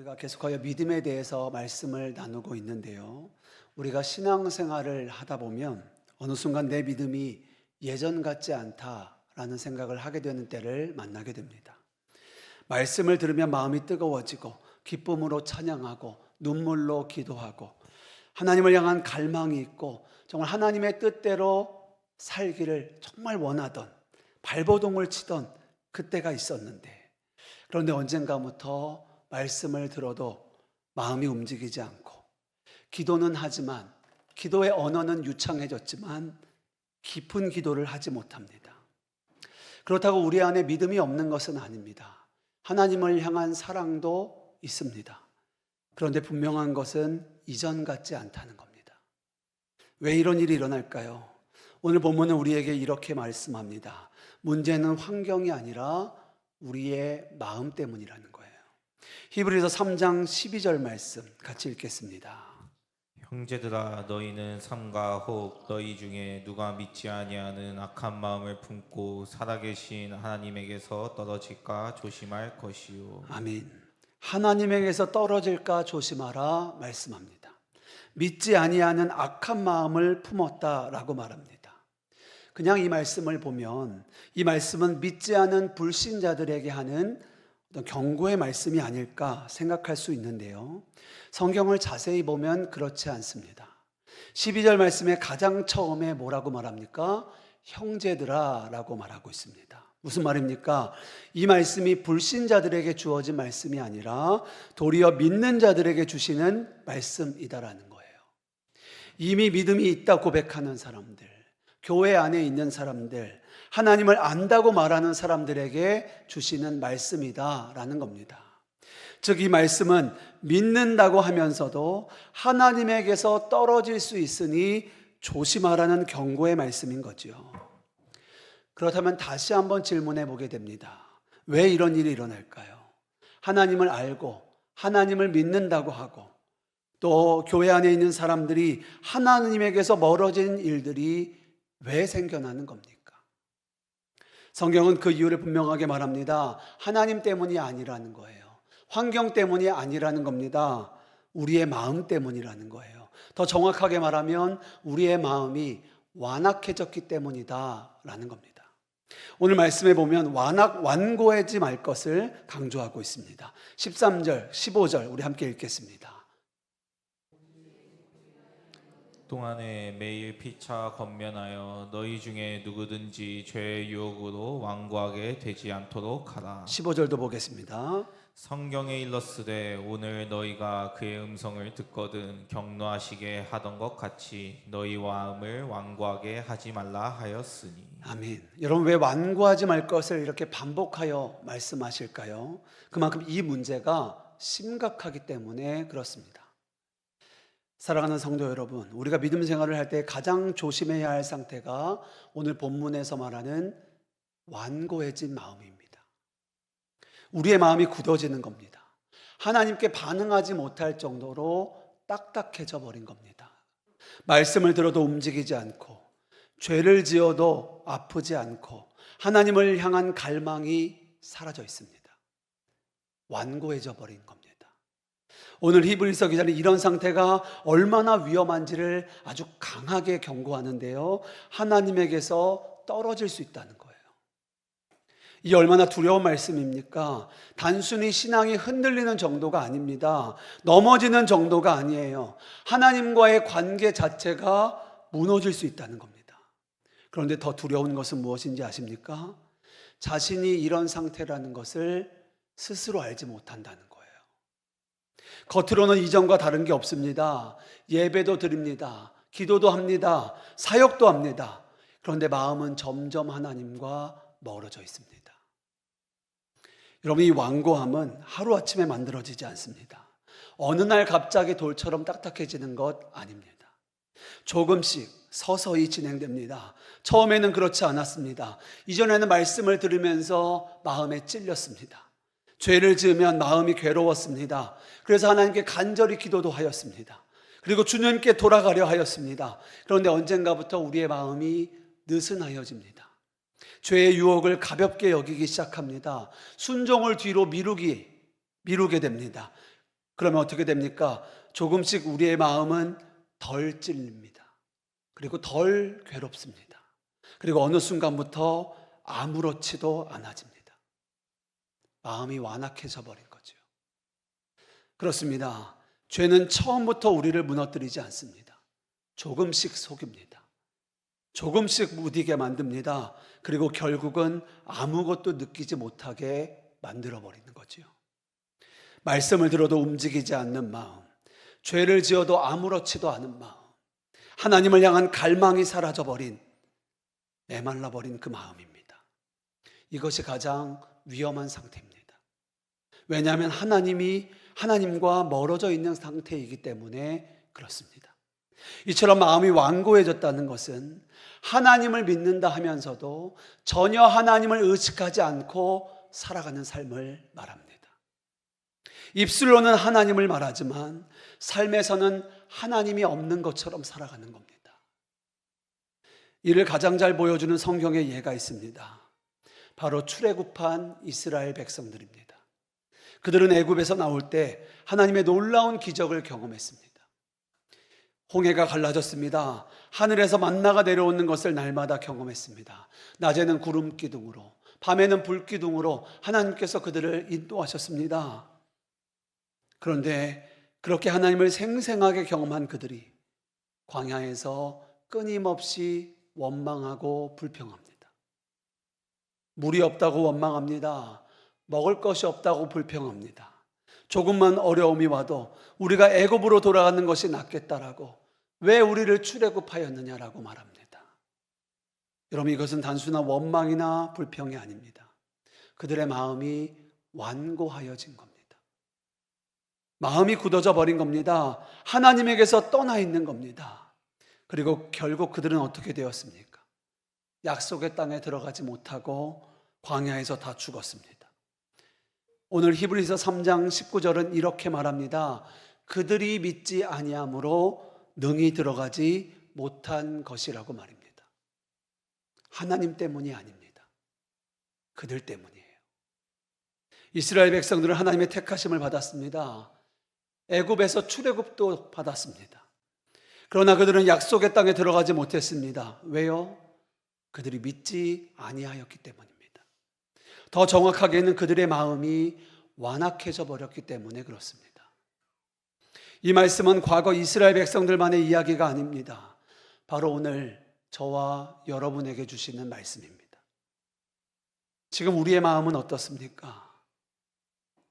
우리가 계속하여 믿음에 대해서 말씀을 나누고 있는데요. 우리가 신앙생활을 하다 보면 어느 순간 내 믿음이 예전 같지 않다라는 생각을 하게 되는 때를 만나게 됩니다. 말씀을 들으면 마음이 뜨거워지고 기쁨으로 찬양하고 눈물로 기도하고 하나님을 향한 갈망이 있고 정말 하나님의 뜻대로 살기를 정말 원하던 발버둥을 치던 그때가 있었는데, 그런데 언젠가부터 말씀을 들어도 마음이 움직이지 않고 기도는 하지만 기도의 언어는 유창해졌지만 깊은 기도를 하지 못합니다. 그렇다고 우리 안에 믿음이 없는 것은 아닙니다. 하나님을 향한 사랑도 있습니다. 그런데 분명한 것은 이전 같지 않다는 겁니다. 왜 이런 일이 일어날까요? 오늘 본문은 우리에게 이렇게 말씀합니다. 문제는 환경이 아니라 우리의 마음 때문이라는 거예요. 히브리서 3장 12절 말씀 같이 읽겠습니다. 형제들아, 너희는 삼가 혹 너희 중에 누가 믿지 아니하는 악한 마음을 품고 살아계신 하나님에게서 떨어질까 조심할 것이요. 아멘. 하나님에게서 떨어질까 조심하라 말씀합니다. 믿지 아니하는 악한 마음을 품었다라고 말합니다. 그냥 이 말씀을 보면 이 말씀은 믿지 않은 불신자들에게 하는 어떤 경고의 말씀이 아닐까 생각할 수 있는데요. 성경을 자세히 보면 그렇지 않습니다. 12절 말씀에 가장 처음에 뭐라고 말합니까? 형제들아 라고 말하고 있습니다. 무슨 말입니까? 이 말씀이 불신자들에게 주어진 말씀이 아니라 도리어 믿는 자들에게 주시는 말씀이다라는 거예요. 이미 믿음이 있다 고백하는 사람들, 교회 안에 있는 사람들, 하나님을 안다고 말하는 사람들에게 주시는 말씀이다라는 겁니다. 즉, 이 말씀은 믿는다고 하면서도 하나님에게서 떨어질 수 있으니 조심하라는 경고의 말씀인 거죠. 그렇다면 다시 한번 질문해 보게 됩니다. 왜 이런 일이 일어날까요? 하나님을 알고 하나님을 믿는다고 하고 또 교회 안에 있는 사람들이 하나님에게서 멀어진 일들이 왜 생겨나는 겁니까? 성경은 그 이유를 분명하게 말합니다. 하나님 때문이 아니라는 거예요. 환경 때문이 아니라는 겁니다. 우리의 마음 때문이라는 거예요. 더 정확하게 말하면 우리의 마음이 완악해졌기 때문이다라는 겁니다. 오늘 말씀에 보면 완고하지 말 것을 강조하고 있습니다. 13절, 15절 우리 함께 읽겠습니다. 동안에 매일 피차 건면하여 너희 중에 누구든지 죄의 유혹으로 완고하게 되지 않도록 하라. 15절도 보겠습니다. 성경에 일렀으되 오늘 너희가 그의 음성을 듣거든 격노하시게 하던 것 같이 너희 마음을 완고하게 하지 말라 하였으니. 아멘. 여러분, 왜 완고하지 말 것을 이렇게 반복하여 말씀하실까요? 그만큼 이 문제가 심각하기 때문에 그렇습니다. 사랑하는 성도 여러분, 우리가 믿음 생활을 할 때 가장 조심해야 할 상태가 오늘 본문에서 말하는 완고해진 마음입니다. 우리의 마음이 굳어지는 겁니다. 하나님께 반응하지 못할 정도로 딱딱해져 버린 겁니다. 말씀을 들어도 움직이지 않고 죄를 지어도 아프지 않고 하나님을 향한 갈망이 사라져 있습니다. 완고해져 버린 겁니다. 오늘 히브리서 기자는 이런 상태가 얼마나 위험한지를 아주 강하게 경고하는데요. 하나님에게서 떨어질 수 있다는 거예요. 이게 얼마나 두려운 말씀입니까? 단순히 신앙이 흔들리는 정도가 아닙니다. 넘어지는 정도가 아니에요. 하나님과의 관계 자체가 무너질 수 있다는 겁니다. 그런데 더 두려운 것은 무엇인지 아십니까? 자신이 이런 상태라는 것을 스스로 알지 못한다는 거예요. 겉으로는 이전과 다른 게 없습니다. 예배도 드립니다. 기도도 합니다. 사역도 합니다. 그런데 마음은 점점 하나님과 멀어져 있습니다. 여러분, 이 완고함은 하루아침에 만들어지지 않습니다. 어느 날 갑자기 돌처럼 딱딱해지는 것 아닙니다. 조금씩 서서히 진행됩니다. 처음에는 그렇지 않았습니다. 이전에는 말씀을 들으면서 마음에 찔렸습니다. 죄를 지으면 마음이 괴로웠습니다. 그래서 하나님께 간절히 기도도 하였습니다. 그리고 주님께 돌아가려 하였습니다. 그런데 언젠가부터 우리의 마음이 느슨하여집니다. 죄의 유혹을 가볍게 여기기 시작합니다. 순종을 뒤로 미루게 됩니다. 그러면 어떻게 됩니까? 조금씩 우리의 마음은 덜 찔립니다. 그리고 덜 괴롭습니다. 그리고 어느 순간부터 아무렇지도 않아집니다. 마음이 완악해져 버린 거죠. 그렇습니다. 죄는 처음부터 우리를 무너뜨리지 않습니다. 조금씩 속입니다. 조금씩 무디게 만듭니다. 그리고 결국은 아무것도 느끼지 못하게 만들어버리는 거죠. 말씀을 들어도 움직이지 않는 마음, 죄를 지어도 아무렇지도 않은 마음, 하나님을 향한 갈망이 사라져버린, 메말라버린 그 마음입니다. 이것이 가장 위험한 상태입니다. 왜냐하면 하나님과 멀어져 있는 상태이기 때문에 그렇습니다. 이처럼 마음이 완고해졌다는 것은 하나님을 믿는다 하면서도 전혀 하나님을 의식하지 않고 살아가는 삶을 말합니다. 입술로는 하나님을 말하지만 삶에서는 하나님이 없는 것처럼 살아가는 겁니다. 이를 가장 잘 보여주는 성경의 예가 있습니다. 바로 출애굽한 이스라엘 백성들입니다. 그들은 애굽에서 나올 때 하나님의 놀라운 기적을 경험했습니다. 홍해가 갈라졌습니다. 하늘에서 만나가 내려오는 것을 날마다 경험했습니다. 낮에는 구름 기둥으로, 밤에는 불 기둥으로 하나님께서 그들을 인도하셨습니다. 그런데 그렇게 하나님을 생생하게 경험한 그들이 광야에서 끊임없이 원망하고 불평합니다. 물이 없다고 원망합니다. 먹을 것이 없다고 불평합니다. 조금만 어려움이 와도 우리가 애굽으로 돌아가는 것이 낫겠다라고, 왜 우리를 출애굽하였느냐라고 말합니다. 여러분, 이것은 단순한 원망이나 불평이 아닙니다. 그들의 마음이 완고하여진 겁니다. 마음이 굳어져 버린 겁니다. 하나님에게서 떠나 있는 겁니다. 그리고 결국 그들은 어떻게 되었습니까? 약속의 땅에 들어가지 못하고 광야에서 다 죽었습니다. 오늘 히브리서 3장 19절은 이렇게 말합니다. 그들이 믿지 아니함으로 능히 들어가지 못한 것이라고 말입니다. 하나님 때문이 아닙니다. 그들 때문이에요. 이스라엘 백성들은 하나님의 택하심을 받았습니다. 애굽에서 출애굽도 받았습니다. 그러나 그들은 약속의 땅에 들어가지 못했습니다. 왜요? 그들이 믿지 아니하였기 때문입니다. 더 정확하게는 그들의 마음이 완악해져 버렸기 때문에 그렇습니다. 이 말씀은 과거 이스라엘 백성들만의 이야기가 아닙니다. 바로 오늘 저와 여러분에게 주시는 말씀입니다. 지금 우리의 마음은 어떻습니까?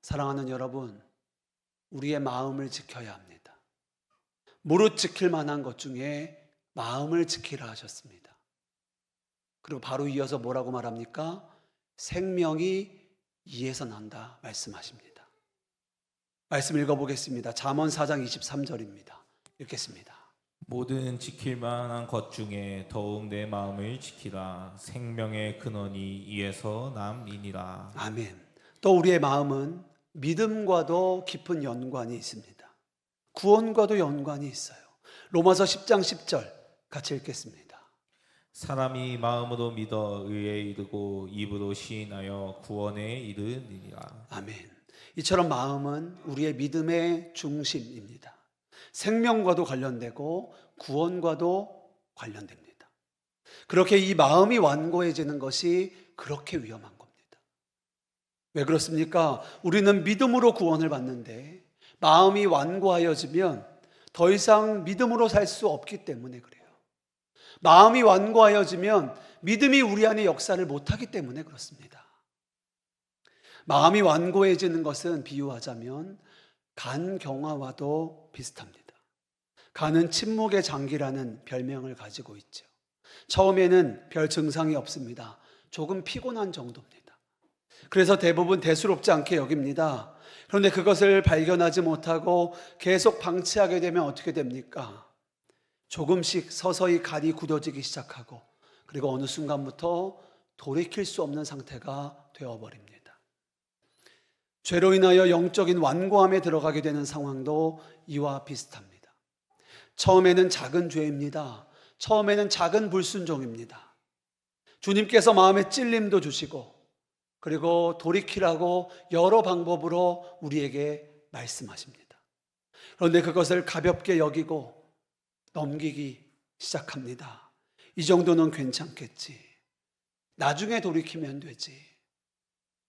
사랑하는 여러분, 우리의 마음을 지켜야 합니다. 무릇 지킬 만한 것 중에 마음을 지키라 하셨습니다. 그리고 바로 이어서 뭐라고 말합니까? 생명이 이에서 난다 말씀하십니다. 말씀 읽어보겠습니다. 잠언 4장 23절입니다. 읽겠습니다. 모든 지킬 만한 것 중에 더욱 내 마음을 지키라. 생명의 근원이 이에서 남이니라. 아멘. 또 우리의 마음은 믿음과도 깊은 연관이 있습니다. 구원과도 연관이 있어요. 로마서 10장 10절 같이 읽겠습니다. 사람이 마음으로 믿어 의에 이르고 입으로 시인하여 구원에 이르느니라. 아멘. 이처럼 마음은 우리의 믿음의 중심입니다. 생명과도 관련되고 구원과도 관련됩니다. 그렇게 이 마음이 완고해지는 것이 그렇게 위험한 겁니다. 왜 그렇습니까? 우리는 믿음으로 구원을 받는데 마음이 완고하여지면 더 이상 믿음으로 살 수 없기 때문에 그래요. 마음이 완고하여지면 믿음이 우리 안에 역사를 못하기 때문에 그렇습니다. 마음이 완고해지는 것은 비유하자면 간경화와도 비슷합니다. 간은 침묵의 장기라는 별명을 가지고 있죠. 처음에는 별 증상이 없습니다. 조금 피곤한 정도입니다. 그래서 대부분 대수롭지 않게 여깁니다. 그런데 그것을 발견하지 못하고 계속 방치하게 되면 어떻게 됩니까? 조금씩 서서히 간이 굳어지기 시작하고, 그리고 어느 순간부터 돌이킬 수 없는 상태가 되어버립니다. 죄로 인하여 영적인 완고함에 들어가게 되는 상황도 이와 비슷합니다. 처음에는 작은 죄입니다. 처음에는 작은 불순종입니다. 주님께서 마음에 찔림도 주시고, 그리고 돌이키라고 여러 방법으로 우리에게 말씀하십니다. 그런데 그것을 가볍게 여기고 넘기기 시작합니다. 이 정도는 괜찮겠지. 나중에 돌이키면 되지.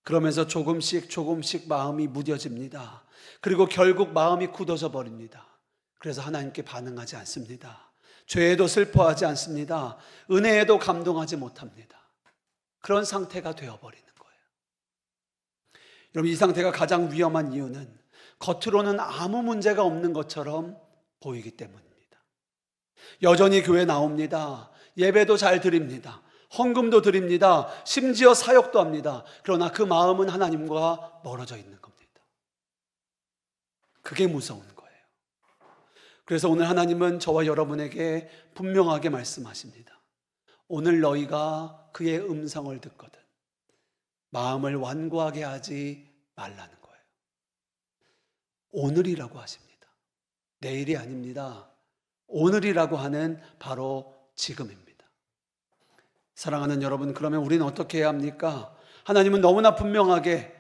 그러면서 조금씩 마음이 무뎌집니다. 그리고 결국 마음이 굳어져 버립니다. 그래서 하나님께 반응하지 않습니다. 죄에도 슬퍼하지 않습니다. 은혜에도 감동하지 못합니다. 그런 상태가 되어버리는 거예요. 여러분, 이 상태가 가장 위험한 이유는 겉으로는 아무 문제가 없는 것처럼 보이기 때문입니다. 여전히 교회 나옵니다. 예배도 잘 드립니다. 헌금도 드립니다. 심지어 사역도 합니다. 그러나 그 마음은 하나님과 멀어져 있는 겁니다. 그게 무서운 거예요. 그래서 오늘 하나님은 저와 여러분에게 분명하게 말씀하십니다. 오늘 너희가 그의 음성을 듣거든 마음을 완고하게 하지 말라는 거예요. 오늘이라고 하십니다. 내일이 아닙니다. 오늘이라고 하는 바로 지금입니다. 사랑하는 여러분, 그러면 우리는 어떻게 해야 합니까? 하나님은 너무나 분명하게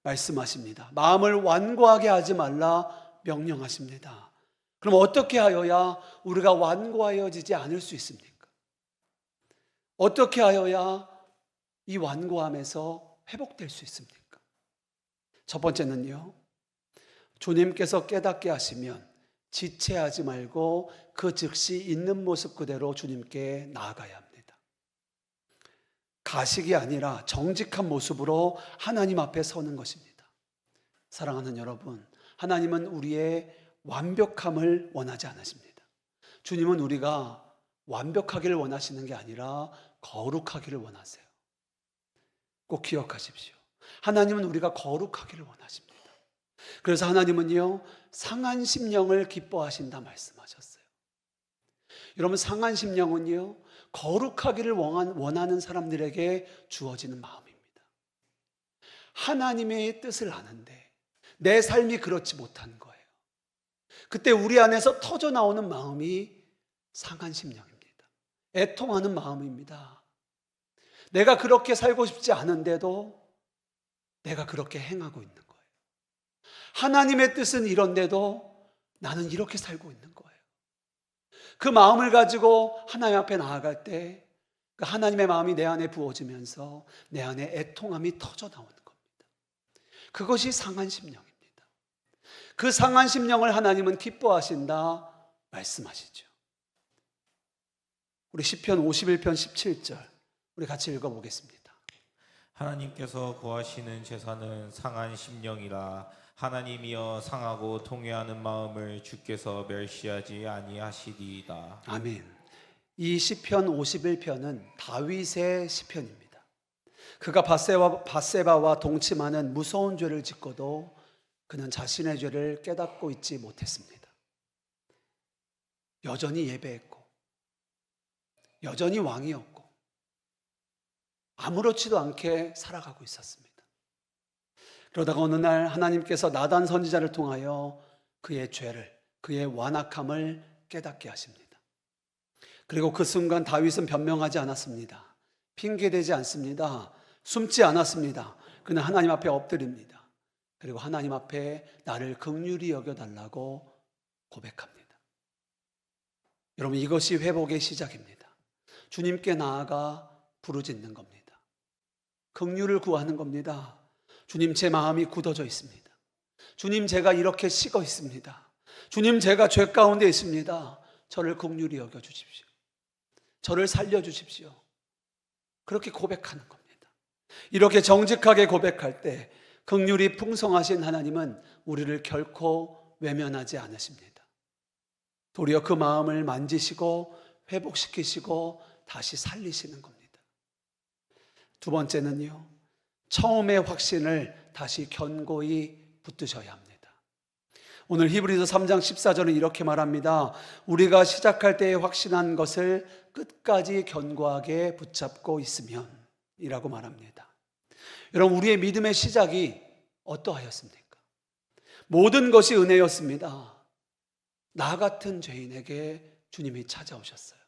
말씀하십니다. 마음을 완고하게 하지 말라 명령하십니다. 그럼 어떻게 하여야 우리가 완고하여지지 않을 수 있습니까? 어떻게 하여야 이 완고함에서 회복될 수 있습니까? 첫 번째는요, 주님께서 깨닫게 하시면 지체하지 말고 그 즉시 있는 모습 그대로 주님께 나아가야 합니다. 가식이 아니라 정직한 모습으로 하나님 앞에 서는 것입니다. 사랑하는 여러분, 하나님은 우리의 완벽함을 원하지 않으십니다. 주님은 우리가 완벽하기를 원하시는 게 아니라 거룩하기를 원하세요. 꼭 기억하십시오. 하나님은 우리가 거룩하기를 원하십니다. 그래서 하나님은요, 상한 심령을 기뻐하신다 말씀하셨어요. 여러분, 상한 심령은요, 거룩하기를 원하는 사람들에게 주어지는 마음입니다. 하나님의 뜻을 아는데 내 삶이 그렇지 못한 거예요. 그때 우리 안에서 터져 나오는 마음이 상한 심령입니다. 애통하는 마음입니다. 내가 그렇게 살고 싶지 않은데도 내가 그렇게 행하고 있는 거예요. 하나님의 뜻은 이런데도 나는 이렇게 살고 있는 거예요. 그 마음을 가지고 하나님 앞에 나아갈 때 그 하나님의 마음이 내 안에 부어지면서 내 안에 애통함이 터져 나오는 겁니다. 그것이 상한 심령입니다. 그 상한 심령을 하나님은 기뻐하신다 말씀하시죠. 우리 시편 51편 17절 우리 같이 읽어보겠습니다. 하나님께서 구하시는 제사는 상한 심령이라. 하나님이여 상하고 통회하는 마음을 주께서 멸시하지 아니하시리이다. 아멘. 이 시편 51편은 다윗의 시편입니다. 그가 밧세바와 동침하는 무서운 죄를 짓고도 그는 자신의 죄를 깨닫고 있지 못했습니다. 여전히 예배했고 여전히 왕이었고 아무렇지도 않게 살아가고 있었습니다. 그러다가 어느 날 하나님께서 나단 선지자를 통하여 그의 죄를, 그의 완악함을 깨닫게 하십니다. 그리고 그 순간 다윗은 변명하지 않았습니다. 핑계대지 않습니다. 숨지 않았습니다. 그는 하나님 앞에 엎드립니다. 그리고 하나님 앞에 나를 긍휼히 여겨달라고 고백합니다. 여러분, 이것이 회복의 시작입니다. 주님께 나아가 부르짖는 겁니다. 긍휼을 구하는 겁니다. 주님, 제 마음이 굳어져 있습니다. 주님, 제가 이렇게 식어 있습니다. 주님, 제가 죄 가운데 있습니다. 저를 긍휼히 여겨주십시오. 저를 살려주십시오. 그렇게 고백하는 겁니다. 이렇게 정직하게 고백할 때 긍휼이 풍성하신 하나님은 우리를 결코 외면하지 않으십니다. 도리어 그 마음을 만지시고 회복시키시고 다시 살리시는 겁니다. 두 번째는요, 처음의 확신을 다시 견고히 붙드셔야 합니다. 오늘 히브리서 3장 14절은 이렇게 말합니다. 우리가 시작할 때에 확신한 것을 끝까지 견고하게 붙잡고 있으면 이라고 말합니다. 여러분, 우리의 믿음의 시작이 어떠하였습니까? 모든 것이 은혜였습니다. 나 같은 죄인에게 주님이 찾아오셨어요.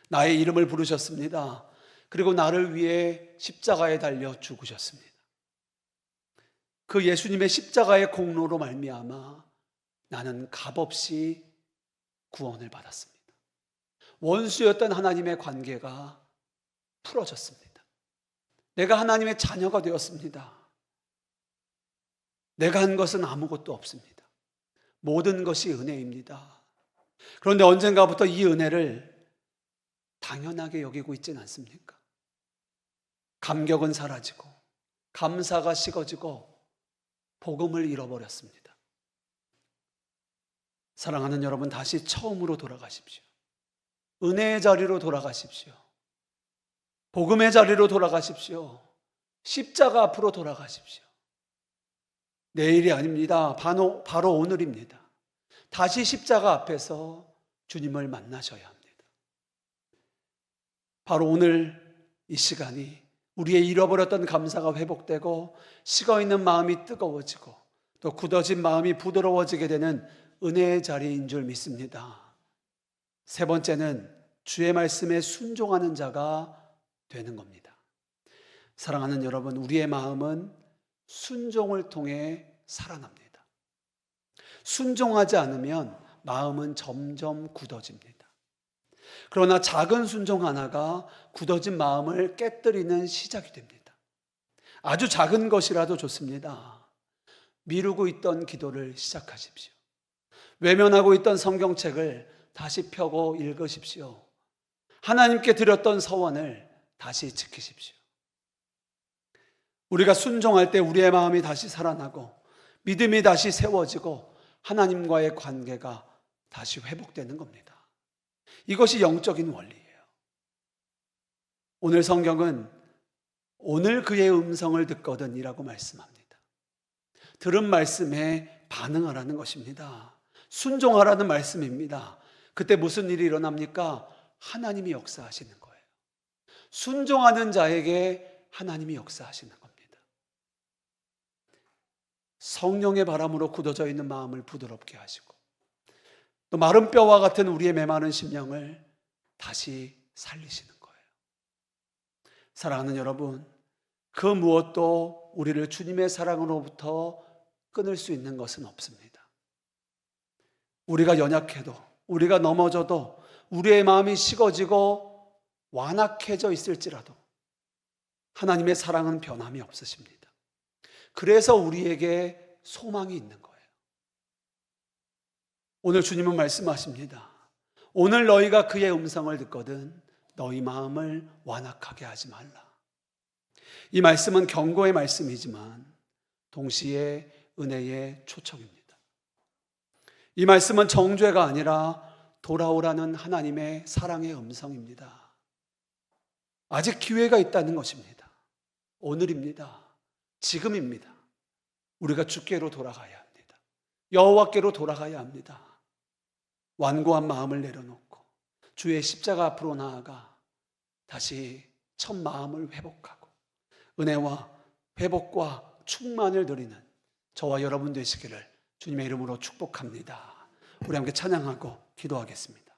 나의 이름을 부르셨습니다. 그리고 나를 위해 십자가에 달려 죽으셨습니다. 그 예수님의 십자가의 공로로 말미암아 나는 값없이 구원을 받았습니다. 원수였던 하나님의 관계가 풀어졌습니다. 내가 하나님의 자녀가 되었습니다. 내가 한 것은 아무것도 없습니다. 모든 것이 은혜입니다. 그런데 언젠가부터 이 은혜를 당연하게 여기고 있지는 않습니까? 감격은 사라지고 감사가 식어지고 복음을 잃어버렸습니다. 사랑하는 여러분, 다시 처음으로 돌아가십시오. 은혜의 자리로 돌아가십시오. 복음의 자리로 돌아가십시오. 십자가 앞으로 돌아가십시오. 내일이 아닙니다. 바로 오늘입니다. 다시 십자가 앞에서 주님을 만나셔야 합니다. 바로 오늘 이 시간이 우리의 잃어버렸던 감사가 회복되고 식어있는 마음이 뜨거워지고 또 굳어진 마음이 부드러워지게 되는 은혜의 자리인 줄 믿습니다. 세 번째는 주의 말씀에 순종하는 자가 되는 겁니다. 사랑하는 여러분, 우리의 마음은 순종을 통해 살아납니다. 순종하지 않으면 마음은 점점 굳어집니다. 그러나 작은 순종 하나가 굳어진 마음을 깨뜨리는 시작이 됩니다. 아주 작은 것이라도 좋습니다. 미루고 있던 기도를 시작하십시오. 외면하고 있던 성경책을 다시 펴고 읽으십시오. 하나님께 드렸던 서원을 다시 지키십시오. 우리가 순종할 때 우리의 마음이 다시 살아나고 믿음이 다시 세워지고 하나님과의 관계가 다시 회복되는 겁니다. 이것이 영적인 원리예요. 오늘 성경은 오늘 그의 음성을 듣거든 이라고 말씀합니다. 들은 말씀에 반응하라는 것입니다. 순종하라는 말씀입니다. 그때 무슨 일이 일어납니까? 하나님이 역사하시는 거예요. 순종하는 자에게 하나님이 역사하시는 겁니다. 성령의 바람으로 굳어져 있는 마음을 부드럽게 하시고 또 마른 뼈와 같은 우리의 메마른 심령을 다시 살리시는 거예요. 사랑하는 여러분, 그 무엇도 우리를 주님의 사랑으로부터 끊을 수 있는 것은 없습니다. 우리가 연약해도 우리가 넘어져도 우리의 마음이 식어지고 완악해져 있을지라도 하나님의 사랑은 변함이 없으십니다. 그래서 우리에게 소망이 있는 거예요. 오늘 주님은 말씀하십니다. 오늘 너희가 그의 음성을 듣거든 너희 마음을 완악하게 하지 말라. 이 말씀은 경고의 말씀이지만 동시에 은혜의 초청입니다. 이 말씀은 정죄가 아니라 돌아오라는 하나님의 사랑의 음성입니다. 아직 기회가 있다는 것입니다. 오늘입니다. 지금입니다. 우리가 주께로 돌아가야 합니다. 여호와께로 돌아가야 합니다. 완고한 마음을 내려놓고 주의 십자가 앞으로 나아가 다시 첫 마음을 회복하고 은혜와 회복과 충만을 누리는 저와 여러분 되시기를 주님의 이름으로 축복합니다. 우리 함께 찬양하고 기도하겠습니다.